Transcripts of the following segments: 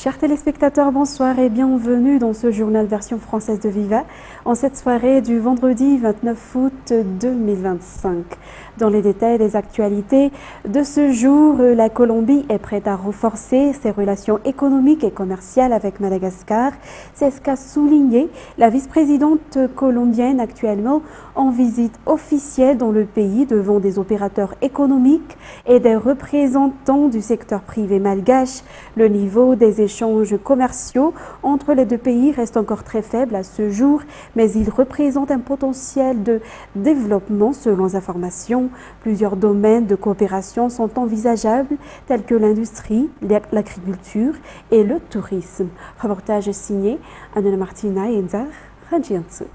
Chers téléspectateurs, bonsoir et bienvenue dans ce journal version française de Viva en cette soirée du vendredi 29 août 2025. Dans les détails des actualités de ce jour, la Colombie est prête à renforcer ses relations économiques et commerciales avec Madagascar. C'est ce qu'a souligné la vice-présidente colombienne actuellement en visite officielle dans le pays devant des opérateurs économiques et des représentants du secteur privé malgache. Le niveau des échanges commerciaux entre les deux pays reste encore très faible à ce jour, mais il représente un potentiel de développement selon les informations. Plusieurs domaines de coopération sont envisageables, tels que l'industrie, l'agriculture et le tourisme. Reportage signé Anna Martina et Enzar Ranjiansu.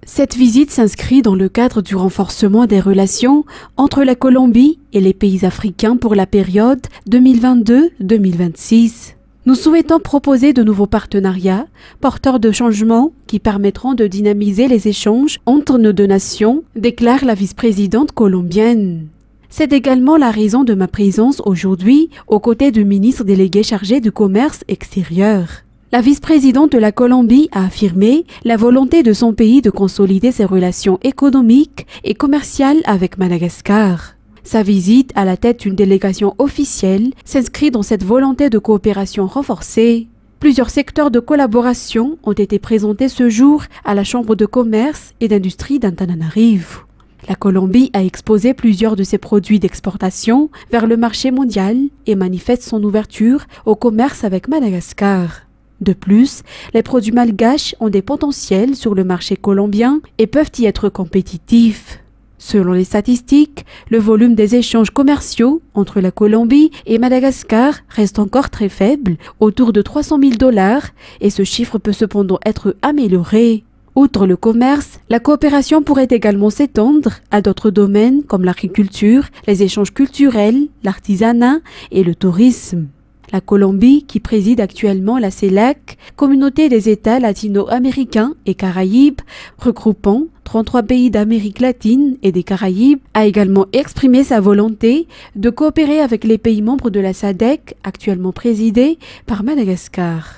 Cette visite s'inscrit dans le cadre du renforcement des relations entre la Colombie et les pays africains pour la période 2022-2026. Nous souhaitons proposer de nouveaux partenariats porteurs de changements qui permettront de dynamiser les échanges entre nos deux nations, déclare la vice-présidente colombienne. C'est également la raison de ma présence aujourd'hui aux côtés du ministre délégué chargé du commerce extérieur. La vice-présidente de la Colombie a affirmé la volonté de son pays de consolider ses relations économiques et commerciales avec Madagascar. Sa visite à la tête d'une délégation officielle s'inscrit dans cette volonté de coopération renforcée. Plusieurs secteurs de collaboration ont été présentés ce jour à la Chambre de commerce et d'industrie d'Antananarivo. La Colombie a exposé plusieurs de ses produits d'exportation vers le marché mondial et manifeste son ouverture au commerce avec Madagascar. De plus, les produits malgaches ont des potentiels sur le marché colombien et peuvent y être compétitifs. Selon les statistiques, le volume des échanges commerciaux entre la Colombie et Madagascar reste encore très faible, autour de 300 000 $, et ce chiffre peut cependant être amélioré. Outre le commerce, la coopération pourrait également s'étendre à d'autres domaines comme l'agriculture, les échanges culturels, l'artisanat et le tourisme. La Colombie, qui préside actuellement la CELAC, Communauté des États latino-américains et Caraïbes, regroupant 33 pays d'Amérique latine et des Caraïbes, a également exprimé sa volonté de coopérer avec les pays membres de la SADC, actuellement présidés par Madagascar.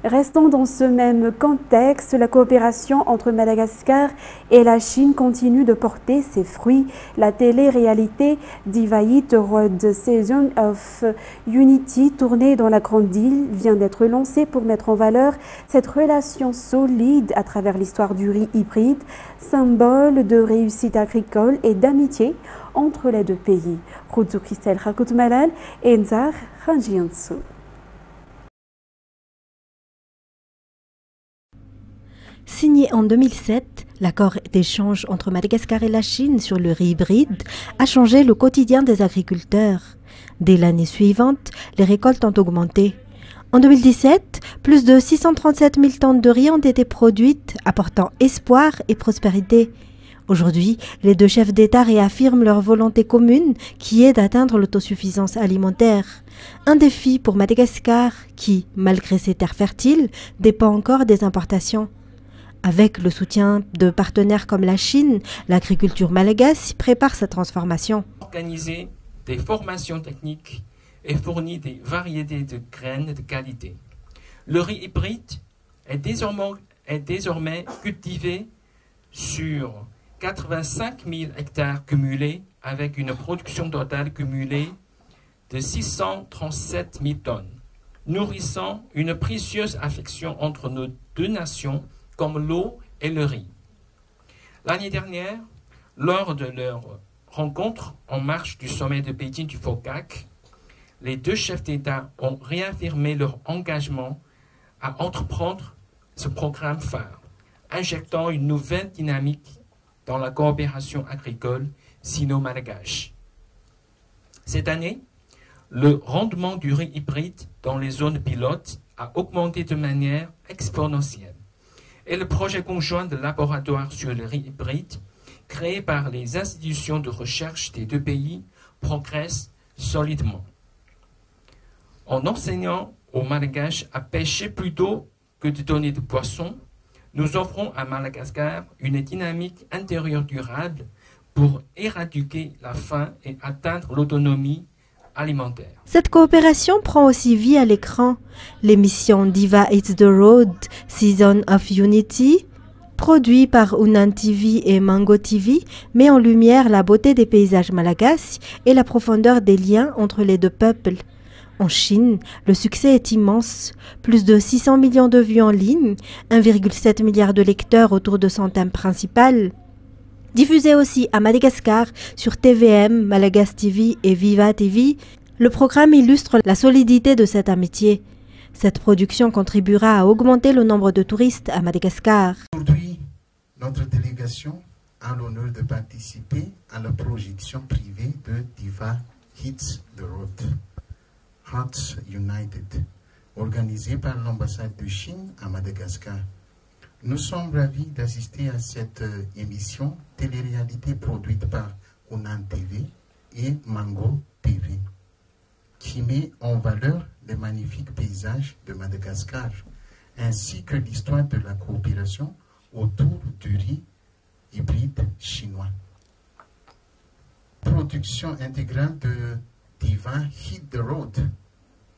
Restons dans ce même contexte, la coopération entre Madagascar et la Chine continue de porter ses fruits. La télé-réalité Divide Road Season of Unity, tournée dans la Grande Île, vient d'être lancée pour mettre en valeur cette relation solide à travers l'histoire du riz hybride, symbole de réussite agricole et d'amitié entre les deux pays. Ruzu Christelle Rakutmalal et Nzar Ranjiansu. Signé en 2007, l'accord d'échange entre Madagascar et la Chine sur le riz hybride a changé le quotidien des agriculteurs. Dès l'année suivante, les récoltes ont augmenté. En 2017, plus de 637 000 tonnes de riz ont été produites, apportant espoir et prospérité. Aujourd'hui, les deux chefs d'État réaffirment leur volonté commune qui est d'atteindre l'autosuffisance alimentaire. Un défi pour Madagascar qui, malgré ses terres fertiles, dépend encore des importations. Avec le soutien de partenaires comme la Chine, l'agriculture malagasy prépare sa transformation. Organiser des formations techniques et fournir des variétés de graines de qualité. Le riz hybride est désormais cultivé sur 85 000 hectares cumulés avec une production totale cumulée de 637 000 tonnes, nourrissant une précieuse affection entre nos deux nations comme l'eau et le riz. L'année dernière, lors de leur rencontre en marge du sommet de Pékin du FOCAC, les deux chefs d'État ont réaffirmé leur engagement à entreprendre ce programme phare, injectant une nouvelle dynamique dans la coopération agricole sino-malgache. Cette année, le rendement du riz hybride dans les zones pilotes a augmenté de manière exponentielle. Et le projet conjoint de laboratoire sur le riz hybride, créé par les institutions de recherche des deux pays, progresse solidement. En enseignant aux Malgaches à pêcher plutôt que de donner de poissons, nous offrons à Madagascar une dynamique intérieure durable pour éradiquer la faim et atteindre l'autonomie alimentaire. Cette coopération prend aussi vie à l'écran. L'émission Diva Hits the Road, Season of Unity, produit par Hunan TV et Mango TV, met en lumière la beauté des paysages malagasy et la profondeur des liens entre les deux peuples. En Chine, le succès est immense. Plus de 600 millions de vues en ligne, 1,7 milliard de lecteurs autour de son thème principal. Diffusé aussi à Madagascar sur TVM, Malagasy TV et Viva TV, le programme illustre la solidité de cette amitié. Cette production contribuera à augmenter le nombre de touristes à Madagascar. Aujourd'hui, notre délégation a l'honneur de participer à la projection privée de Diva Hits the Road, Hearts United, organisée par l'ambassade de Chine à Madagascar. Nous sommes ravis d'assister à cette émission télé-réalité produite par Hunan TV et Mango TV, qui met en valeur les magnifiques paysages de Madagascar, ainsi que l'histoire de la coopération autour du riz hybride chinois. Production intégrale de Diva Hit the Road,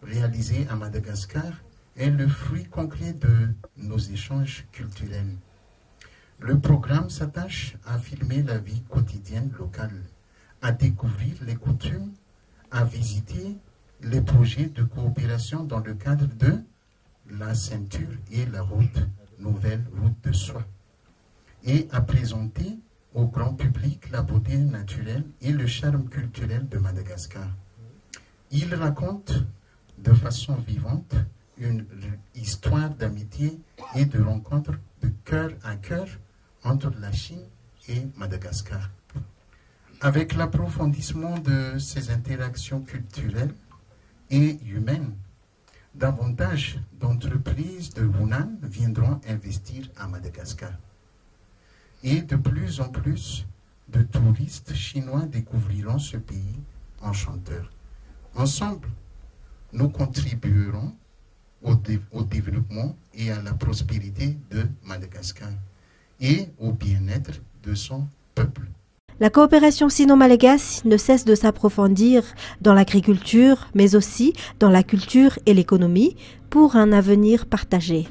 réalisée à Madagascar, est le fruit concret de nos échanges culturels. Le programme s'attache à filmer la vie quotidienne locale, à découvrir les coutumes, à visiter les projets de coopération dans le cadre de la ceinture et la route, nouvelle route de soie, et à présenter au grand public la beauté naturelle et le charme culturel de Madagascar. Il raconte de façon vivante une histoire d'amitié et de rencontre de cœur à cœur entre la Chine et Madagascar. Avec l'approfondissement de ces interactions culturelles et humaines, davantage d'entreprises de Hunan viendront investir à Madagascar. Et de plus en plus de touristes chinois découvriront ce pays enchanteur. Ensemble, nous contribuerons au développement et à la prospérité de Madagascar et au bien-être de son peuple. La coopération sino-malagasy ne cesse de s'approfondir dans l'agriculture, mais aussi dans la culture et l'économie pour un avenir partagé.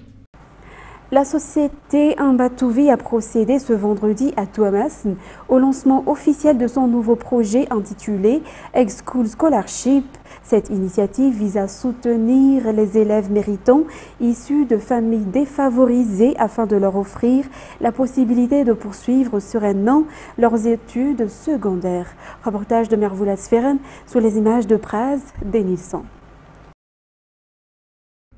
La société Mbatuvi a procédé ce vendredi à Tuamasn au lancement officiel de son nouveau projet intitulé Egg-School Scholarship. Cette initiative vise à soutenir les élèves méritants issus de familles défavorisées afin de leur offrir la possibilité de poursuivre sereinement leurs études secondaires. Reportage de Mervoula Sferen sur les images de Praz Denilson.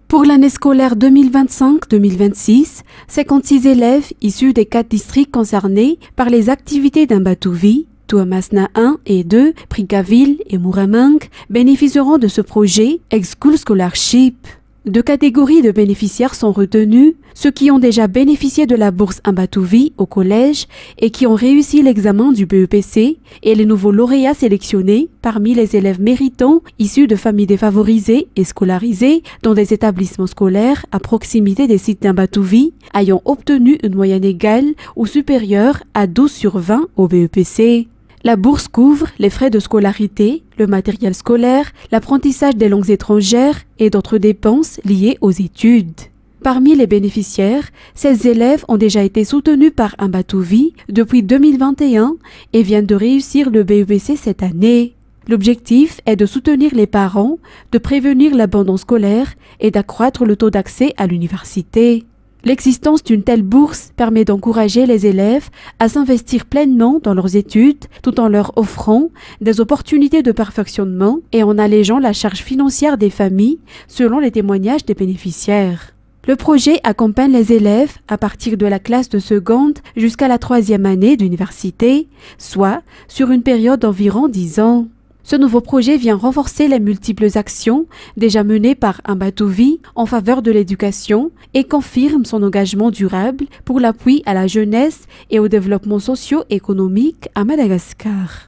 Pour l'année scolaire 2025-2026, 56 élèves issus des 4 districts concernés par les activités d'Mbatuvi, Tuamasna 1 et 2, Prikaville et Muramang bénéficieront de ce projet Egg-School Scholarship. 2 catégories de bénéficiaires sont retenues, ceux qui ont déjà bénéficié de la bourse Mbatuvi au collège et qui ont réussi l'examen du BEPC et les nouveaux lauréats sélectionnés parmi les élèves méritants issus de familles défavorisées et scolarisés dans des établissements scolaires à proximité des sites d'Mbatuvi ayant obtenu une moyenne égale ou supérieure à 12 sur 20 au BEPC. La bourse couvre les frais de scolarité, le matériel scolaire, l'apprentissage des langues étrangères et d'autres dépenses liées aux études. Parmi les bénéficiaires, ces élèves ont déjà été soutenus par Mbatuvi depuis 2021 et viennent de réussir le BEPC cette année. L'objectif est de soutenir les parents, de prévenir l'abandon scolaire et d'accroître le taux d'accès à l'université. L'existence d'une telle bourse permet d'encourager les élèves à s'investir pleinement dans leurs études tout en leur offrant des opportunités de perfectionnement et en allégeant la charge financière des familles selon les témoignages des bénéficiaires. Le projet accompagne les élèves à partir de la classe de seconde jusqu'à la 3e année d'université, soit sur une période d'environ 10 ans. Ce nouveau projet vient renforcer les multiples actions déjà menées par Mbatuvi en faveur de l'éducation et confirme son engagement durable pour l'appui à la jeunesse et au développement socio-économique à Madagascar.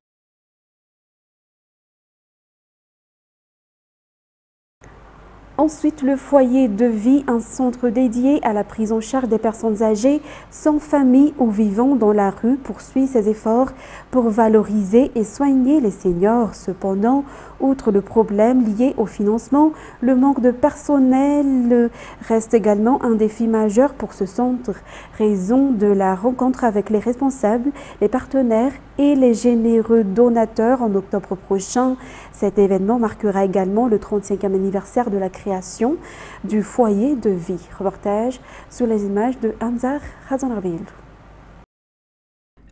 Ensuite, le foyer de vie, un centre dédié à la prise en charge des personnes âgées sans famille ou vivant dans la rue, poursuit ses efforts pour valoriser et soigner les seniors. Cependant, outre le problème lié au financement, le manque de personnel reste également un défi majeur pour ce centre. Raison de la rencontre avec les responsables, les partenaires et les généreux donateurs en octobre prochain. Cet événement marquera également le 35e anniversaire de la création du foyer de vie. Reportage sur les images de Anzar Razonarville.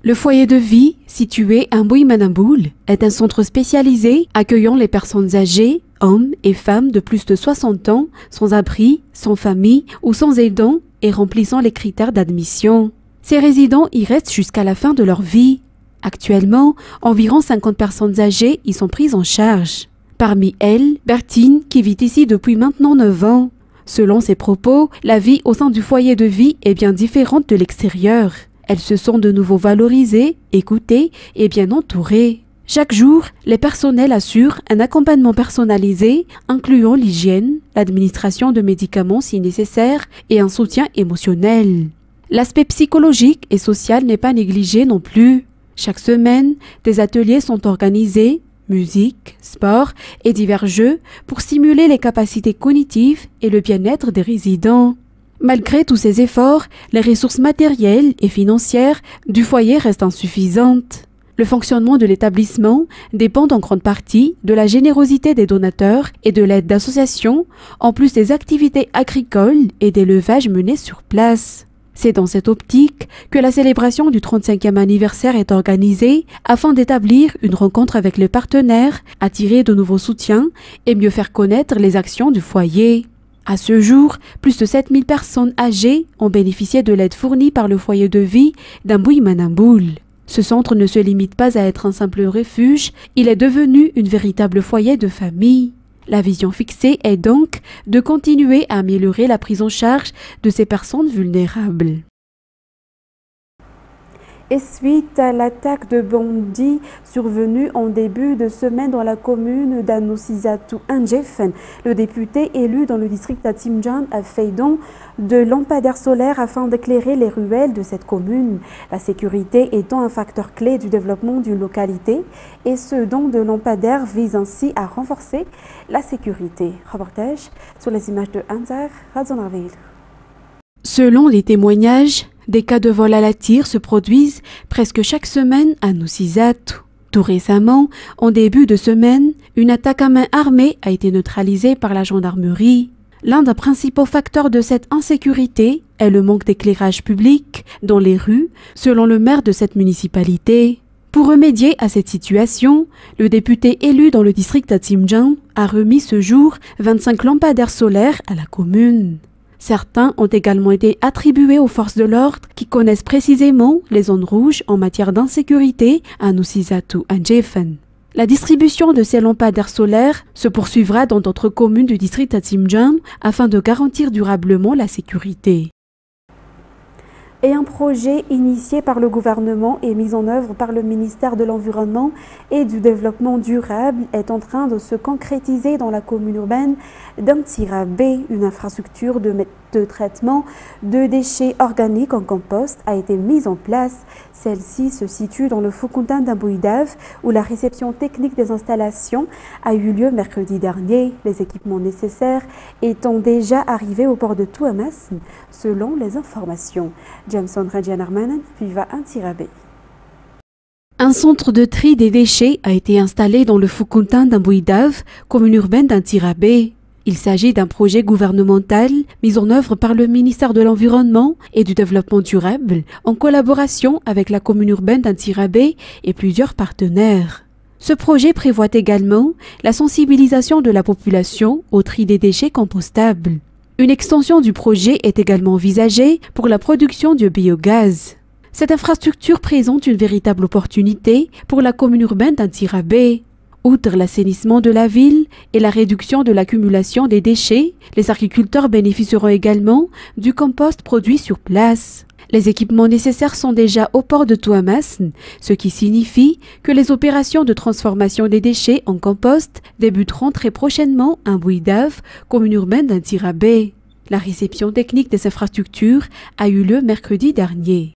Le foyer de vie, situé à Mbouy-Manamboul, est un centre spécialisé accueillant les personnes âgées, hommes et femmes de plus de 60 ans, sans abri, sans famille ou sans aidant et remplissant les critères d'admission. Ces résidents y restent jusqu'à la fin de leur vie. Actuellement, environ 50 personnes âgées y sont prises en charge. Parmi elles, Bertine, qui vit ici depuis maintenant 9 ans. Selon ses propos, la vie au sein du foyer de vie est bien différente de l'extérieur. Elles se sont de nouveau valorisées, écoutées et bien entourées. Chaque jour, les personnels assurent un accompagnement personnalisé, incluant l'hygiène, l'administration de médicaments si nécessaire et un soutien émotionnel. L'aspect psychologique et social n'est pas négligé non plus. Chaque semaine, des ateliers sont organisés, musique, sport et divers jeux pour stimuler les capacités cognitives et le bien-être des résidents. Malgré tous ces efforts, les ressources matérielles et financières du foyer restent insuffisantes. Le fonctionnement de l'établissement dépend en grande partie de la générosité des donateurs et de l'aide d'associations, en plus des activités agricoles et d'élevage menées sur place. C'est dans cette optique que la célébration du 35e anniversaire est organisée afin d'établir une rencontre avec les partenaires, attirer de nouveaux soutiens et mieux faire connaître les actions du foyer. À ce jour, plus de 7000 personnes âgées ont bénéficié de l'aide fournie par le foyer de vie d'Mbouy-Manamboul. Ce centre ne se limite pas à être un simple refuge, il est devenu une véritable foyer de famille. La vision fixée est donc de continuer à améliorer la prise en charge de ces personnes vulnérables. Et suite à l'attaque de bandits survenue en début de semaine dans la commune d'Anousizatou Anjefen, le député élu dans le district d'Atimjan a fait don de lampadaires solaires afin d'éclairer les ruelles de cette commune. La sécurité étant un facteur clé du développement d'une localité, et ce don de lampadaires vise ainsi à renforcer la sécurité. Reportage sur les images de Anzar Razonarville. Selon les témoignages, des cas de vol à la tire se produisent presque chaque semaine à Anousizatou. Tout récemment, en début de semaine, une attaque à main armée a été neutralisée par la gendarmerie. L'un des principaux facteurs de cette insécurité est le manque d'éclairage public dans les rues, selon le maire de cette municipalité. Pour remédier à cette situation, le député élu dans le district d'Atimjan a remis ce jour 25 lampadaires solaires à la commune. Certains ont également été attribués aux forces de l'ordre qui connaissent précisément les zones rouges en matière d'insécurité à Anousizatou Anjefen. La distribution de ces lampadaires solaires se poursuivra dans d'autres communes du district d'Atimjan afin de garantir durablement la sécurité. Et un projet initié par le gouvernement et mis en œuvre par le ministère de l'Environnement et du Développement durable est en train de se concrétiser dans la commune urbaine d'Antirabé. Une infrastructure de traitement de déchets organiques en compost a été mise en place. Celle-ci se situe dans le Foukountan d'Ambouidave où la réception technique des installations a eu lieu mercredi dernier. Les équipements nécessaires étant déjà arrivés au port de Touamas, selon les informations. Jameson Radianarmanen, Viva Antirabé. Un centre de tri des déchets a été installé dans le Foukountan d'Ambouidave, commune urbaine d'Antirabé. Il s'agit d'un projet gouvernemental mis en œuvre par le ministère de l'Environnement et du Développement durable en collaboration avec la commune urbaine d'Antirabé et plusieurs partenaires. Ce projet prévoit également la sensibilisation de la population au tri des déchets compostables. Une extension du projet est également envisagée pour la production de biogaz. Cette infrastructure présente une véritable opportunité pour la commune urbaine d'Antirabé. Outre l'assainissement de la ville et la réduction de l'accumulation des déchets, les agriculteurs bénéficieront également du compost produit sur place. Les équipements nécessaires sont déjà au port de Touamasn, ce qui signifie que les opérations de transformation des déchets en compost débuteront très prochainement à Bouidave, commune urbaine d'Antirabé. La réception technique des infrastructures a eu lieu mercredi dernier.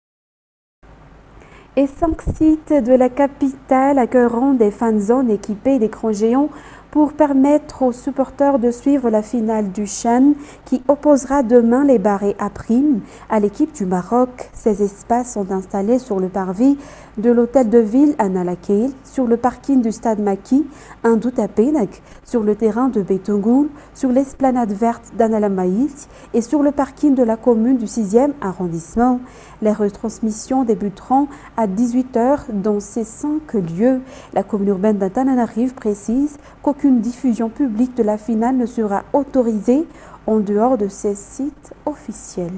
Et 5 sites de la capitale accueilleront des fan zones équipées d'écrans géants pour permettre aux supporters de suivre la finale du CHAN qui opposera demain les Barrés à Prime à l'équipe du Maroc. Ces espaces sont installés sur le parvis de l'hôtel de ville à Nalakel, sur le parking du stade Maki, à Ndoutapenak, sur le terrain de Betongoul, sur l'esplanade verte d'Analamaïs et sur le parking de la commune du 6e arrondissement. Les retransmissions débuteront à 18 h dans ces 5 lieux. La commune urbaine d'Antananarive précise qu'aucune diffusion publique de la finale ne sera autorisée en dehors de ces sites officiels.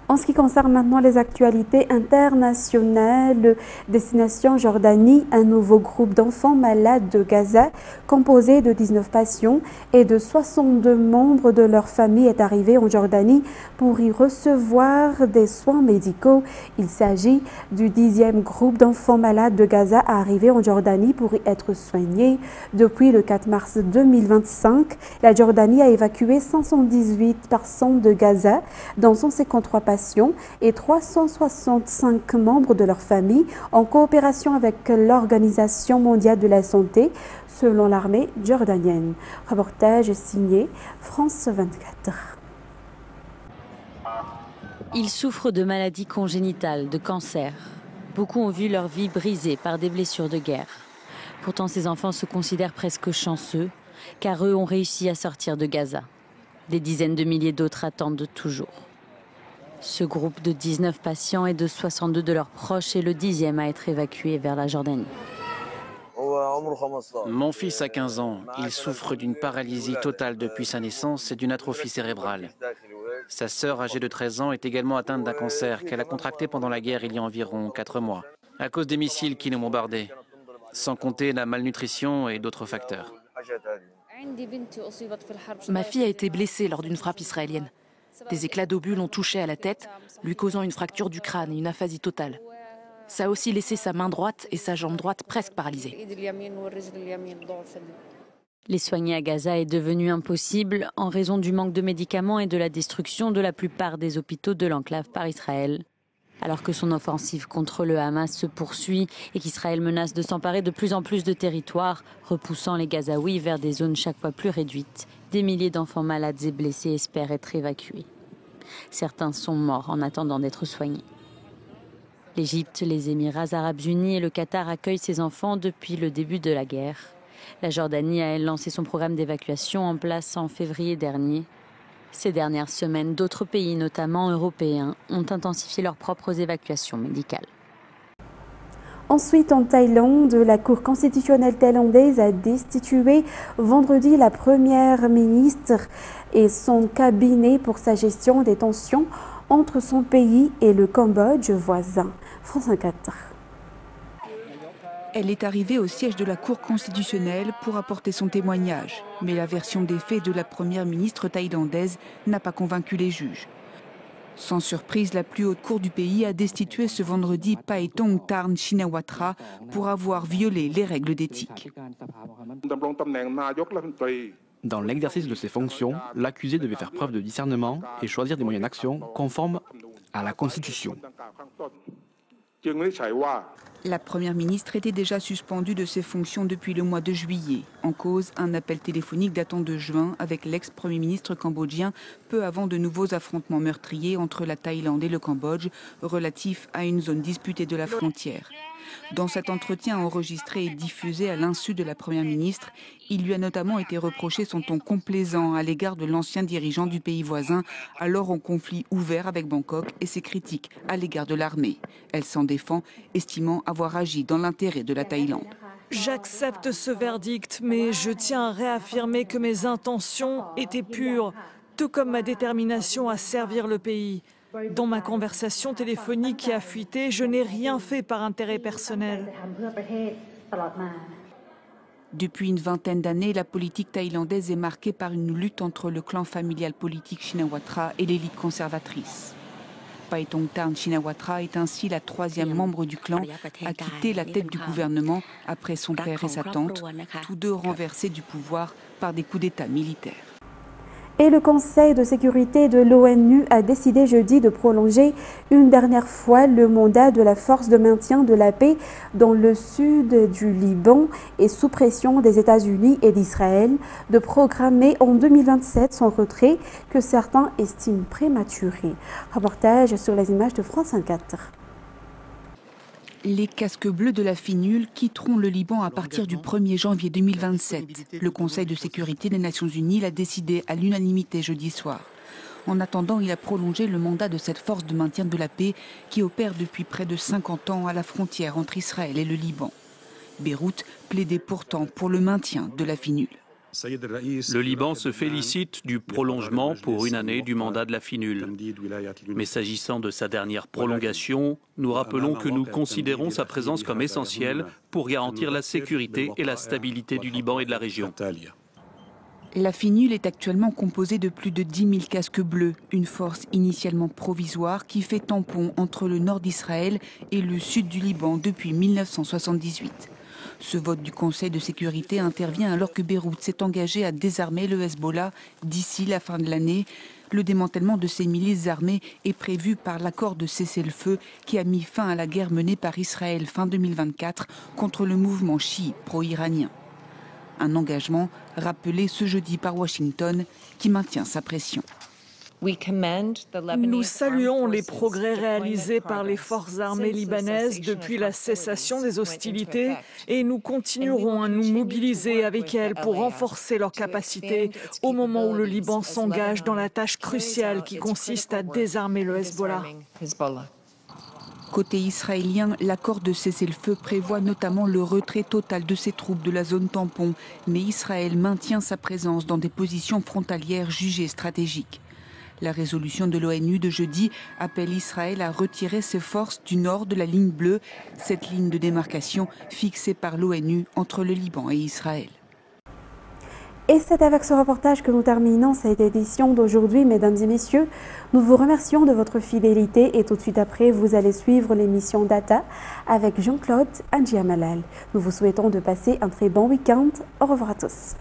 En ce qui concerne maintenant les actualités internationales, destination Jordanie, un nouveau groupe d'enfants malades de Gaza, composé de 19 patients et de 62 membres de leur famille, est arrivé en Jordanie pour y recevoir des soins médicaux. Il s'agit du 10e groupe d'enfants malades de Gaza à arriver en Jordanie pour y être soignés. Depuis le 4 mars 2025, la Jordanie a évacué 518 personnes de Gaza, dont 153 patients et 365 membres de leur famille en coopération avec l'Organisation mondiale de la santé, selon l'armée jordanienne. Reportage signé France 24. Ils souffrent de maladies congénitales, de cancer. Beaucoup ont vu leur vie brisée par des blessures de guerre. Pourtant, ces enfants se considèrent presque chanceux, car eux ont réussi à sortir de Gaza. Des dizaines de milliers d'autres attendent toujours. Ce groupe de 19 patients et de 62 de leurs proches est le 10e à être évacué vers la Jordanie. Mon fils a 15 ans. Il souffre d'une paralysie totale depuis sa naissance et d'une atrophie cérébrale. Sa sœur, âgée de 13 ans, est également atteinte d'un cancer qu'elle a contracté pendant la guerre il y a environ 4 mois, à cause des missiles qui nous bombardaient, sans compter la malnutrition et d'autres facteurs. Ma fille a été blessée lors d'une frappe israélienne. Des éclats d'obus l'ont touchée à la tête, lui causant une fracture du crâne et une aphasie totale. Ça a aussi laissé sa main droite et sa jambe droite presque paralysées. Les soigner à Gaza est devenu impossible en raison du manque de médicaments et de la destruction de la plupart des hôpitaux de l'enclave par Israël. Alors que son offensive contre le Hamas se poursuit et qu'Israël menace de s'emparer de plus en plus de territoires, repoussant les Gazaouis vers des zones chaque fois plus réduites, des milliers d'enfants malades et blessés espèrent être évacués. Certains sont morts en attendant d'être soignés. L'Égypte, les Émirats arabes unis et le Qatar accueillent ces enfants depuis le début de la guerre. La Jordanie a, elle, lancé son programme d'évacuation en place en février dernier. Ces dernières semaines, d'autres pays, notamment européens, ont intensifié leurs propres évacuations médicales. Ensuite, en Thaïlande, la Cour constitutionnelle thaïlandaise a destitué vendredi la première ministre et son cabinet pour sa gestion des tensions entre son pays et le Cambodge voisin. France 24. Elle est arrivée au siège de la Cour constitutionnelle pour apporter son témoignage. Mais la version des faits de la première ministre thaïlandaise n'a pas convaincu les juges. Sans surprise, la plus haute cour du pays a destitué ce vendredi Paetong Tarn Shinawatra pour avoir violé les règles d'éthique. Dans l'exercice de ses fonctions, l'accusé devait faire preuve de discernement et choisir des moyens d'action conformes à la Constitution. La première ministre était déjà suspendue de ses fonctions depuis le mois de juillet. En cause, un appel téléphonique datant de juin avec l'ex-premier ministre cambodgien, peu avant de nouveaux affrontements meurtriers entre la Thaïlande et le Cambodge, relatifs à une zone disputée de la frontière. Dans cet entretien enregistré et diffusé à l'insu de la première ministre, il lui a notamment été reproché son ton complaisant à l'égard de l'ancien dirigeant du pays voisin, alors en conflit ouvert avec Bangkok, et ses critiques à l'égard de l'armée. Elle s'en défend, estimant avoir agi dans l'intérêt de la Thaïlande. J'accepte ce verdict, mais je tiens à réaffirmer que mes intentions étaient pures, tout comme ma détermination à servir le pays. Dans ma conversation téléphonique qui a fuité, je n'ai rien fait par intérêt personnel. Depuis une vingtaine d'années, la politique thaïlandaise est marquée par une lutte entre le clan familial politique Shinawatra et l'élite conservatrice. Paetongtarn Shinawatra est ainsi la 3e membre du clan à quitter la tête du gouvernement après son père et sa tante, tous deux renversés du pouvoir par des coups d'État militaires. Et le Conseil de sécurité de l'ONU a décidé jeudi de prolonger une dernière fois le mandat de la force de maintien de la paix dans le sud du Liban et sous pression des États-Unis et d'Israël de programmer en 2027 son retrait que certains estiment prématuré. Reportage sur les images de France 24. Les casques bleus de la FINUL quitteront le Liban à partir du 1er janvier 2027. Le Conseil de sécurité des Nations Unies l'a décidé à l'unanimité jeudi soir. En attendant, il a prolongé le mandat de cette force de maintien de la paix qui opère depuis près de 50 ans à la frontière entre Israël et le Liban. Beyrouth plaidait pourtant pour le maintien de la FINUL. Le Liban se félicite du prolongement pour une année du mandat de la FINUL. Mais s'agissant de sa dernière prolongation, nous rappelons que nous considérons sa présence comme essentielle pour garantir la sécurité et la stabilité du Liban et de la région. La FINUL est actuellement composée de plus de 10 000 casques bleus, une force initialement provisoire qui fait tampon entre le nord d'Israël et le sud du Liban depuis 1978. Ce vote du Conseil de sécurité intervient alors que Beyrouth s'est engagé à désarmer le Hezbollah d'ici la fin de l'année. Le démantèlement de ces milices armées est prévu par l'accord de cessez-le-feu qui a mis fin à la guerre menée par Israël fin 2024 contre le mouvement chiite pro-iranien. Un engagement rappelé ce jeudi par Washington qui maintient sa pression. Nous saluons les progrès réalisés par les forces armées libanaises depuis la cessation des hostilités et nous continuerons à nous mobiliser avec elles pour renforcer leurs capacités au moment où le Liban s'engage dans la tâche cruciale qui consiste à désarmer le Hezbollah. Côté israélien, l'accord de cessez-le-feu prévoit notamment le retrait total de ses troupes de la zone tampon, mais Israël maintient sa présence dans des positions frontalières jugées stratégiques. La résolution de l'ONU de jeudi appelle Israël à retirer ses forces du nord de la ligne bleue, cette ligne de démarcation fixée par l'ONU entre le Liban et Israël. Et c'est avec ce reportage que nous terminons cette édition d'aujourd'hui, mesdames et messieurs. Nous vous remercions de votre fidélité et tout de suite après, vous allez suivre l'émission Data avec Jean-Claude Adjiamalal. Nous vous souhaitons de passer un très bon week-end. Au revoir à tous.